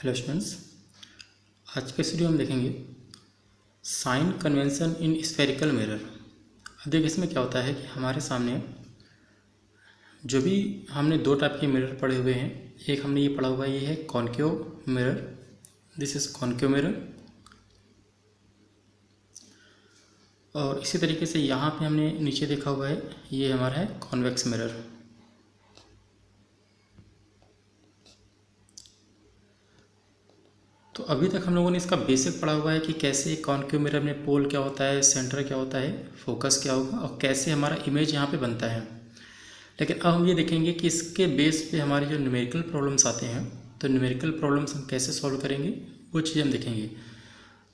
Hello students, आज के video में देखेंगे sign convention in spherical mirror. अब देखिए इसमें क्या होता है कि हमारे सामने जो भी हमने दो टाइप के मिरर पढ़े हुए हैं। एक हमने ये पढ़ा हुआ है, ये है concave mirror, this is concave mirror. और इसी तरीके से यहाँ पे हमने नीचे देखा हुआ है, ये हमारा है कॉन्वेक्स मिरर। तो अभी तक हम लोगों ने इसका बेसिक पढ़ा हुआ है कि कैसे कॉन्केव मिरर में पोल क्या होता है, सेंटर क्या होता है, फोकस क्या होगा और कैसे हमारा इमेज यहाँ पे बनता है। लेकिन अब हम ये देखेंगे कि इसके बेस पे हमारे जो न्यूमेरिकल प्रॉब्लम्स आते हैं, तो न्यूमेरिकल प्रॉब्लम्स हम कैसे सॉल्व करेंगे वो चीज़ हम देखेंगे।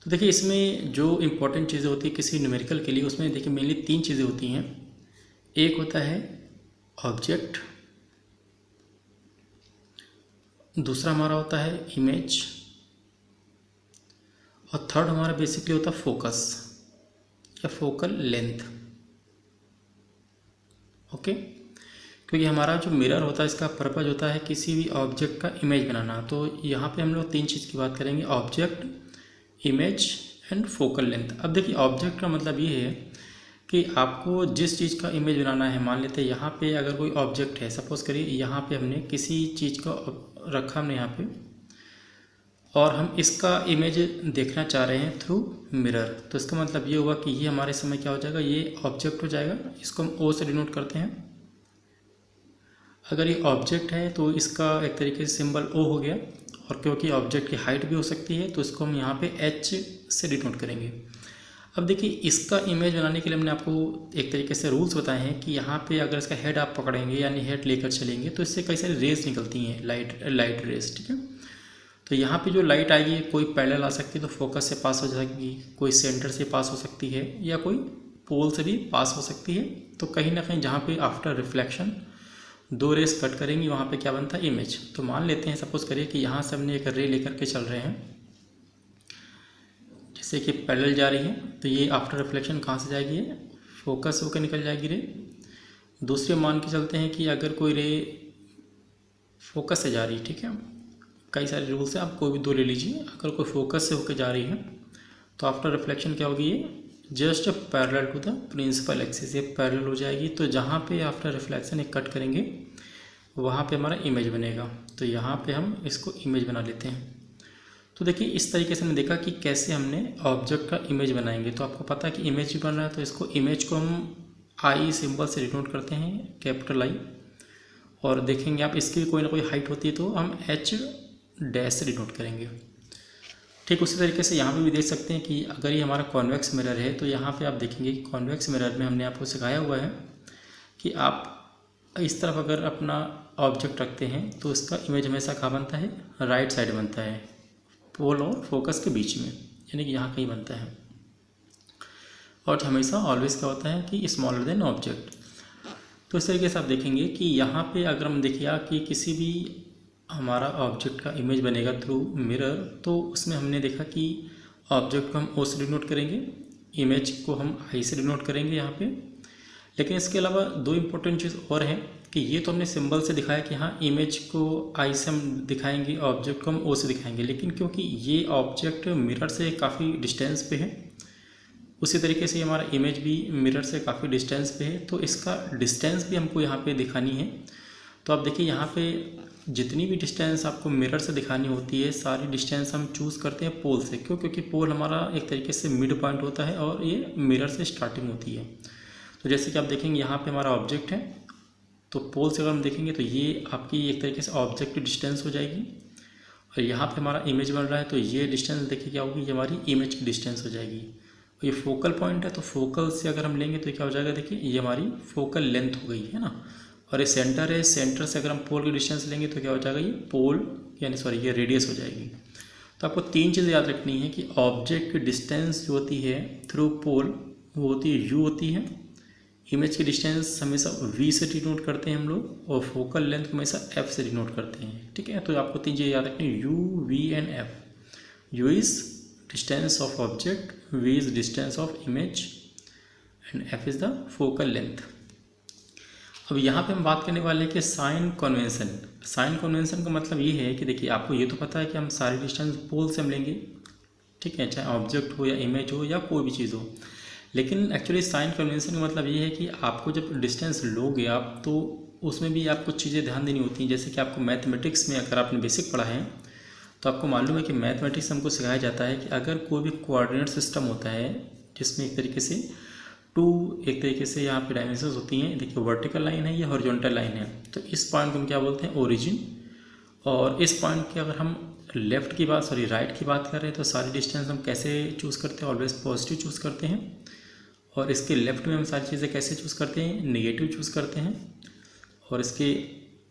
तो देखिए इसमें जो इम्पोर्टेंट चीज़ें होती है किसी न्यूमेरिकल के लिए, उसमें देखिए मेनली तीन चीज़ें होती हैं। एक होता है ऑब्जेक्ट, दूसरा हमारा होता है इमेज, और थर्ड हमारा बेसिकली होता है फोकस या फोकल लेंथ। ओके, क्योंकि हमारा जो मिरर होता है इसका पर्पज होता है किसी भी ऑब्जेक्ट का इमेज बनाना। तो यहाँ पे हम लोग तीन चीज़ की बात करेंगे, object, image and focal length. अब देखिए ऑब्जेक्ट का मतलब ये है कि आपको जिस चीज़ का इमेज बनाना है, मान लेते हैं यहाँ पे अगर कोई ऑब्जेक्ट है, सपोज करिए यहाँ पे हमने किसी चीज़ को रखा हमने यहाँ पे, और हम इसका इमेज देखना चाह रहे हैं थ्रू मिरर। तो इसका मतलब ये हुआ कि ये हमारे समय क्या हो जाएगा, ये ऑब्जेक्ट हो जाएगा। इसको हम ओ से डिनोट करते हैं। अगर ये ऑब्जेक्ट है तो इसका एक तरीके से सिंबल ओ हो गया, और क्योंकि ऑब्जेक्ट की हाइट भी हो सकती है तो इसको हम यहाँ पे एच से डिनोट करेंगे। अब देखिए इसका इमेज बनाने के लिए हमने आपको एक तरीके से रूल्स बताए हैं कि यहाँ पे अगर इसका हेड आप पकड़ेंगे यानी हेड लेकर चलेंगे तो इससे कई सारी रेज निकलती हैं, लाइट रेज। ठीक है, तो यहाँ पे जो लाइट आएगी कोई पैरेलल आ सकती है तो फोकस से पास हो जाएगी, कोई सेंटर से पास हो सकती है, या कोई पोल से भी पास हो सकती है। तो कहीं ना कहीं जहाँ पे आफ्टर रिफ्लेक्शन दो रेस कट करेंगी वहाँ पे क्या बनता है, इमेज। तो मान लेते हैं सपोज करिए कि यहाँ से हमने एक रे लेकर के चल रहे हैं, जैसे कि पैरेलल जा रही है, तो ये आफ्टर रिफ्लेक्शन कहाँ से जाएगी, फोकस होकर निकल जाएगी रे। दूसरे मान के चलते हैं कि अगर कोई रे फोकस से जा रही है, ठीक है, कई सारे रूल्स हैं, आप कोई भी दो ले लीजिए। अगर कोई फोकस से होकर जा रही है तो आफ्टर रिफ्लेक्शन क्या होगी, ये just parallel to the principal axis, ये पैरेलल हो जाएगी। तो जहाँ पे आफ्टर रिफ्लेक्शन एक कट करेंगे वहाँ पे हमारा इमेज बनेगा। तो यहाँ पे हम इसको इमेज बना लेते हैं। तो देखिए इस तरीके से हमने देखा कि कैसे हमने ऑब्जेक्ट का इमेज बनाएंगे। तो आपको पता है कि इमेज भी बन रहा है, तो इसको इमेज को हम आई सिंबल से डिनोट करते हैं, कैपिटल आई। और देखेंगे आप इसकी भी कोई ना कोई हाइट होती है तो हम एच डैश से डिनोट करेंगे। ठीक उसी तरीके से यहाँ पे भी देख सकते हैं कि अगर ये हमारा कॉन्वेक्स मिरर है तो यहाँ पे आप देखेंगे कि कॉन्वेक्स मिरर में हमने आपको सिखाया हुआ है कि आप इस तरफ अगर अपना ऑब्जेक्ट रखते हैं तो इसका इमेज हमेशा कहाँ बनता है, राइट साइड बनता है, पोल और फोकस के बीच में, यानी कि यहाँ कहीं बनता है। और हमेशा ऑलवेज क्या होता है कि स्मॉलर देन ऑब्जेक्ट। तो इस तरीके से आप देखेंगे कि यहाँ पे अगर हम देखिए कि किसी भी हमारा ऑब्जेक्ट का इमेज बनेगा थ्रू मिरर, तो उसमें हमने देखा कि ऑब्जेक्ट को हम ओ से डिनोट करेंगे, इमेज को हम आई से डिनोट करेंगे यहाँ पे। लेकिन इसके अलावा दो इम्पोर्टेंट चीज़ और हैं कि ये तो हमने सिंबल से दिखाया कि हाँ इमेज को आई से हम दिखाएंगे, ऑब्जेक्ट को हम ओ से दिखाएंगे। लेकिन क्योंकि ये ऑब्जेक्ट मिरर से काफ़ी डिस्टेंस पे है, उसी तरीके से हमारा इमेज भी मिरर से काफ़ी डिस्टेंस पे है, तो इसका डिस्टेंस भी हमको यहाँ पे दिखानी है। तो आप देखिए यहाँ पे जितनी भी डिस्टेंस आपको मिरर से दिखानी होती है, सारी डिस्टेंस हम चूज़ करते हैं पोल से। क्यों, क्योंकि पोल हमारा एक तरीके से मिड पॉइंट होता है और ये मिरर से स्टार्टिंग होती है। तो जैसे कि आप देखेंगे यहाँ पे हमारा ऑब्जेक्ट है, तो पोल से अगर हम देखेंगे तो ये आपकी एक तरीके से ऑब्जेक्ट की डिस्टेंस हो जाएगी, और यहाँ पे हमारा इमेज बन रहा है तो ये डिस्टेंस देखिए क्या होगी, ये हमारी इमेज की डिस्टेंस हो जाएगी। और ये फोकल पॉइंट है तो फोकल से अगर हम लेंगे तो क्या हो जाएगा, देखिए ये हमारी फोकल लेंथ हो गई है ना। और ये सेंटर है, सेंटर से अगर हम पोल की डिस्टेंस लेंगे तो क्या हो जाएगा, ये पोल यानी सॉरी ये रेडियस हो जाएगी। तो आपको तीन चीज़ें याद रखनी है कि ऑब्जेक्ट की डिस्टेंस जो होती है थ्रू पोल वो होती है यू होती है, इमेज की डिस्टेंस हमेशा वी से डिनोट करते हैं हम लोग, और फोकल लेंथ हमेशा एफ से डिनोट करते हैं। ठीक है, तो आपको तीन चीज़ें याद रखनी है, u, v and f. U is distance of object, v is distance of image and f is the focal length. अब यहाँ पे हम बात करने वाले हैं कि साइन कन्वेंशन। साइन कन्वेंशन का मतलब ये है कि देखिए आपको ये तो पता है कि हम सारी डिस्टेंस पोल से हम लेंगे, ठीक है, चाहे ऑब्जेक्ट हो या इमेज हो या कोई भी चीज़ हो। लेकिन एक्चुअली साइन कन्वेंशन का मतलब ये है कि आपको जब डिस्टेंस लोगे आप, तो उसमें भी आपको चीज़ें ध्यान देनी होती हैं। जैसे कि आपको मैथमेटिक्स में अगर आपने बेसिक पढ़ा है तो आपको मालूम है कि मैथमेटिक्स हमको सिखाया जाता है कि अगर कोई भी कोऑर्डिनेट सिस्टम होता है जिसमें एक तरीके से एक तरीके से यहाँ पे डायमेंशंस होती हैं, देखिए वर्टिकल लाइन है या हॉरिजॉन्टल लाइन है, तो इस पॉइंट को हम क्या बोलते हैं, ओरिजिन। और इस पॉइंट की अगर हम राइट की बात कर रहे हैं तो सारी डिस्टेंस हम कैसे चूज़ करते हैं, ऑलवेज पॉजिटिव चूज़ करते हैं। और इसके लेफ्ट में हम सारी चीज़ें कैसे चूज़ करते हैं, नेगेटिव चूज़ करते हैं। और इसके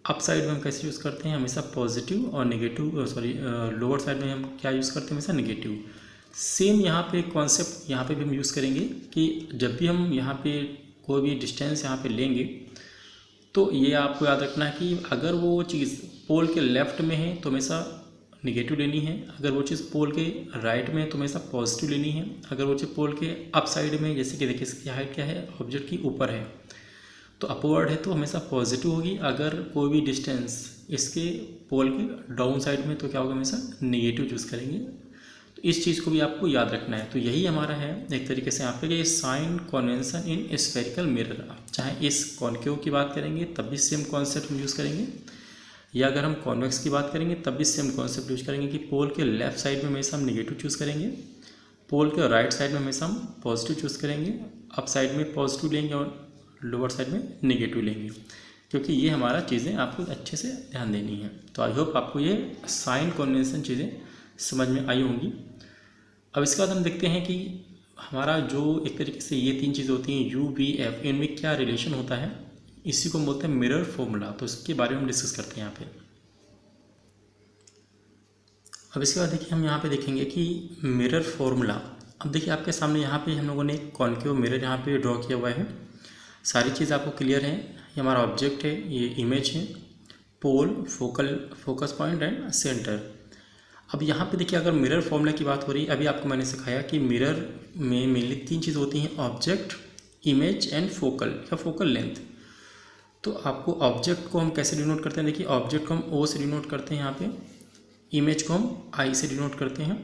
अप साइड में हम कैसे यूज़ करते हैं, हमेशा पॉजिटिव, और नेगेटिव लोअर साइड में हम क्या यूज़ करते हैं, हमेशा नेगेटिव। सेम यहाँ पे कॉन्सेप्ट यहाँ पे भी हम यूज़ करेंगे कि जब भी हम यहाँ पे कोई भी डिस्टेंस यहाँ पे लेंगे तो ये आपको याद रखना है कि अगर वो चीज़ पोल के लेफ्ट में है तो हमेशा नेगेटिव लेनी है, अगर वो चीज़ पोल के राइट में है तो हमेशा पॉजिटिव लेनी है, अगर वो चीज़ पोल के अप साइड में, जैसे कि देखिए इसकी हाइट क्या है, ऑब्जेक्ट की ऊपर है तो अपवर्ड है तो हमेशा पॉजिटिव होगी। अगर कोई भी डिस्टेंस इसके पोल के डाउन साइड में तो क्या होगा, हमेशा नेगेटिव चूज़ करेंगे। तो इस चीज़ को भी आपको याद रखना है। तो यही हमारा है एक तरीके से यहाँ पे कि sign convention in spherical mirror. चाहे इस कॉन्केव की बात करेंगे तब भी सेम कॉन्सेप्ट हम यूज़ करेंगे, या अगर हम कॉन्वेक्स की बात करेंगे तब भी सेम कॉन्सेप्ट यूज़ करेंगे कि पोल के लेफ्ट साइड में हमेशा हम नेगेटिव चूज़ करेंगे, पोल के राइट साइड में हमेशा हम पॉजिटिव चूज़ करेंगे, अप साइड में पॉजिटिव लेंगे और लोअर साइड में नेगेटिव लेंगे, क्योंकि ये हमारा चीज़ें आपको अच्छे से ध्यान देनी है। तो आई होप आपको ये साइन कन्वेंशन चीज़ें समझ में आई होंगी। अब इसके बाद हम देखते हैं कि हमारा जो एक तरीके से ये तीन चीज़ें होती हैं यू वी एफ, इनमें क्या रिलेशन होता है, इसी को हम बोलते हैं मिरर फॉर्मूला। तो इसके बारे में हम डिस्कस करते हैं यहाँ पे। अब इसके बाद देखिए हम यहाँ पे देखेंगे कि मिरर फॉर्मूला। अब देखिए आपके सामने यहाँ पे हम लोगों ने एक कॉन्केव मिरर यहाँ पे ड्रॉ किया हुआ है। सारी चीज़ आपको क्लियर है, ये हमारा ऑब्जेक्ट है, ये इमेज है, पोल, फोकस पॉइंट एंड सेंटर। अब यहाँ पे देखिए अगर मिरर फॉर्मूला की बात हो रही है, अभी आपको मैंने सिखाया कि मिरर में मेनली तीन चीज़ होती हैं, ऑब्जेक्ट, इमेज एंड फोकल या फोकल लेंथ। तो आपको ऑब्जेक्ट को हम कैसे डिनोट करते हैं, देखिए ऑब्जेक्ट को हम ओ से डिनोट करते हैं यहाँ पे, इमेज को हम आई से डिनोट करते हैं।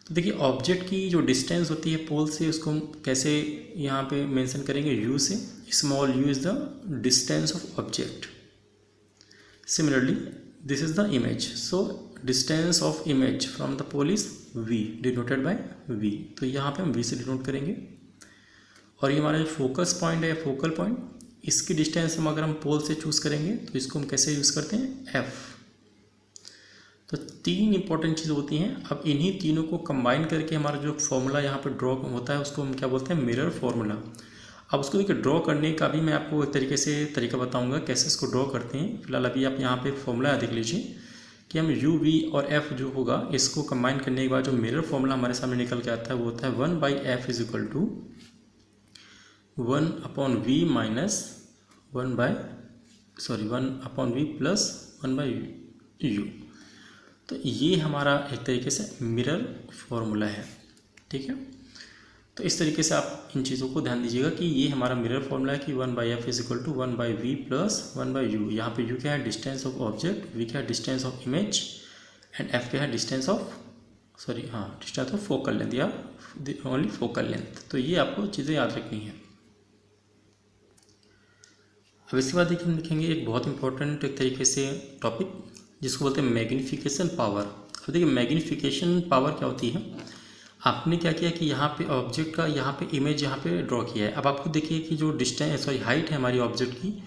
तो देखिए ऑब्जेक्ट की जो डिस्टेंस होती है पोल से, उसको हम कैसे यहाँ पे मेंशन करेंगे, यू से। Small u is the distance of object. Similarly this is the image, so distance of image from the pole is v, denoted by v. तो यहाँ पे हम वी से डिनोट करेंगे। और ये हमारा जो फोकस पॉइंट है, फोकल पॉइंट, इसकी डिस्टेंस हम अगर हम पोल से चूज़ करेंगे तो इसको हम कैसे यूज़ करते हैं, एफ। तो तीन इंपॉर्टेंट चीज़ होती हैं। अब इन्हीं तीनों को कंबाइन करके हमारा जो फॉर्मूला यहाँ पर ड्रॉ होता है उसको हम क्या बोलते हैं, मिरर फॉर्मूला। अब उसको देखिए ड्रॉ करने का भी मैं आपको एक तरीके से तरीका बताऊंगा कैसे इसको ड्रॉ करते हैं। फिलहाल अभी आप यहाँ पे फॉर्मूला देख लीजिए कि हम यू वी और एफ जो होगा इसको कंबाइन करने के बाद जो मिरर फॉर्मूला हमारे सामने निकल के आता है वो होता है 1/f is equal to 1/v minus 1/v plus 1/u। तो ये हमारा एक तरीके से मिरर फॉर्मूला है, ठीक है। तो इस तरीके से आप इन चीज़ों को ध्यान दीजिएगा कि ये हमारा मिरर फॉर्मूला है कि 1/f is equal to 1/v plus 1/u। यहाँ पे u क्या है, डिस्टेंस ऑफ ऑब्जेक्ट, v क्या है, distance of image, and f क्या है, डिस्टेंस ऑफ फोकल लेंथ या ओनली फोकल लेंथ। तो ये आपको चीज़ें याद रखनी है। अब इसके बाद देखिए हम देखेंगे एक बहुत इंपॉर्टेंट एक तरीके से टॉपिक जिसको बोलते हैं मैग्नीफिकेशन पावर। अब देखिए मैग्नीफिकेशन पावर क्या होती है, आपने क्या किया कि यहाँ पे ऑब्जेक्ट का यहाँ पे इमेज यहाँ पे ड्रॉ किया है। अब आपको देखिए कि जो हाइट है हमारी ऑब्जेक्ट की,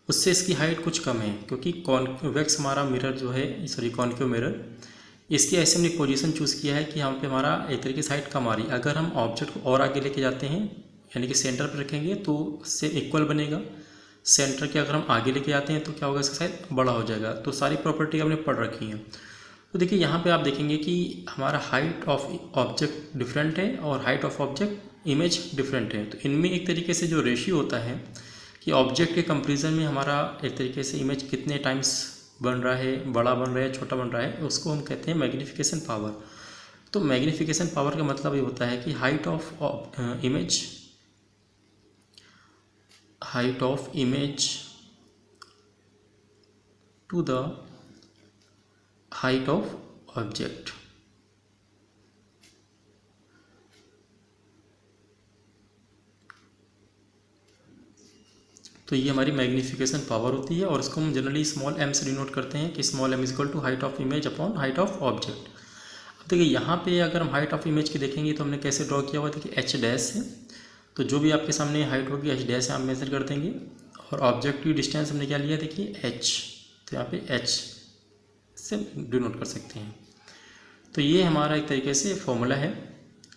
उससे इसकी हाइट कुछ कम है, क्योंकि कॉन्वेक्स हमारा मिरर जो है, कॉन्केव मिरर, इसकी ऐसे हमने पोजीशन चूज़ किया है कि यहाँ पे हमारा एक तरीके से हाइट कम आ रही है। अगर हम ऑब्जेक्ट को और आगे लेके जाते हैं यानी कि सेंटर पर रखेंगे तो उससे इक्वल बनेगा। सेंटर के अगर हम आगे लेके जाते हैं तो क्या होगा, इसका साइज बड़ा हो जाएगा। तो सारी प्रॉपर्टी हमने पढ़ रखी है। तो देखिए यहाँ पे आप देखेंगे कि हमारा हाइट ऑफ ऑब्जेक्ट डिफरेंट है और height of object image different है। तो इनमें एक तरीके से जो रेशियो होता है कि ऑब्जेक्ट के कंपेरिजन में हमारा एक तरीके से इमेज कितने टाइम्स बन रहा है, बड़ा बन रहा है, छोटा बन रहा है, उसको हम कहते हैं मैग्नीफिकेशन पावर। तो मैग्नीफिकेशन पावर का मतलब ये होता है कि height of image to the height of object. तो ये हमारी मैग्नीफिकेशन पावर होती है और इसको हम जनरली स्मॉल m से डिनोट करते हैं कि small m equal to height of image upon height of object. अब देखिए यहाँ पे अगर हम हाइट ऑफ इमेज की देखेंगे तो हमने कैसे ड्रॉ किया हुआ, देखिए h डैश है, तो जो भी आपके सामने हाइट होगी h डैश आप मेजर कर देंगे और ऑब्जेक्ट की डिस्टेंस हमने क्या लिया, देखिए h, तो यहाँ पे h से डिनोट कर सकते हैं। तो ये हमारा एक तरीके से फॉर्मूला है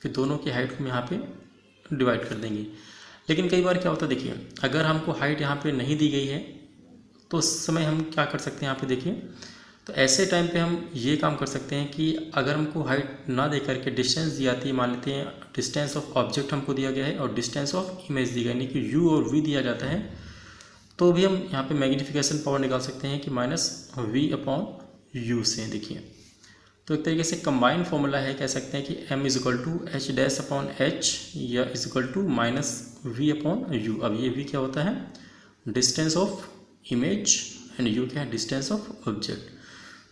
कि दोनों की हाइट को हम यहाँ पे डिवाइड कर देंगे। लेकिन कई बार क्या होता है, देखिए अगर हमको हाइट यहाँ पे नहीं दी गई है तो उस समय हम क्या कर सकते हैं, यहाँ पे देखिए, तो ऐसे टाइम पे हम ये काम कर सकते हैं कि अगर हमको हाइट ना दे करके डिस्टेंस दी जाती है, मान लेते हैं डिस्टेंस ऑफ ऑब्जेक्ट हमको दिया गया है और डिस्टेंस ऑफ इमेज दी गई, यानी कि u और v दिया जाता है, तो भी हम यहाँ पे मैग्नीफिकेशन पावर निकाल सकते हैं कि -v अपॉन u से। देखिए तो एक तरीके से कंबाइंड फॉर्मूला है, कह सकते हैं कि m is equal to h dash upon h या is equal to -v upon u। अब ये v क्या होता है, distance of image, and u क्या है, डिस्टेंस ऑफ ऑब्जेक्ट।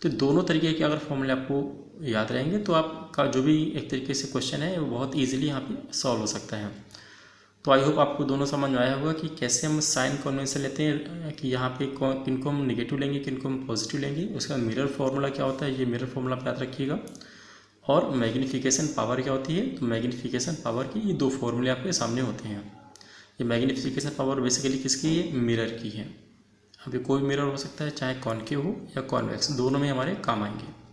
तो दोनों तरीके के अगर फॉर्मूले आपको याद रहेंगे तो आपका जो भी एक तरीके से क्वेश्चन है वो बहुत ईजिली यहाँ पे सॉल्व हो सकता है। तो आई होप आपको दोनों समझ में आया होगा कि कैसे हम साइन कन्वेंशन लेते हैं कि यहाँ पे किनको हम निगेटिव लेंगे, किनको हम पॉजिटिव लेंगे, उसका मिरर फार्मूला क्या होता है, ये मिरर फार्मूला आप याद रखिएगा। और मैग्नीफिकेशन पावर क्या होती है, तो मैग्नीफिकेशन पावर की ये दो फॉर्मूले आपके सामने होते हैं। ये मैग्नीफिकेशन पावर बेसिकली किसकी है, मिरर की है। अभी कोई मिरर हो सकता है, चाहे कॉनकेव हो या कॉन्वेक्स, दोनों में हमारे काम आएंगे।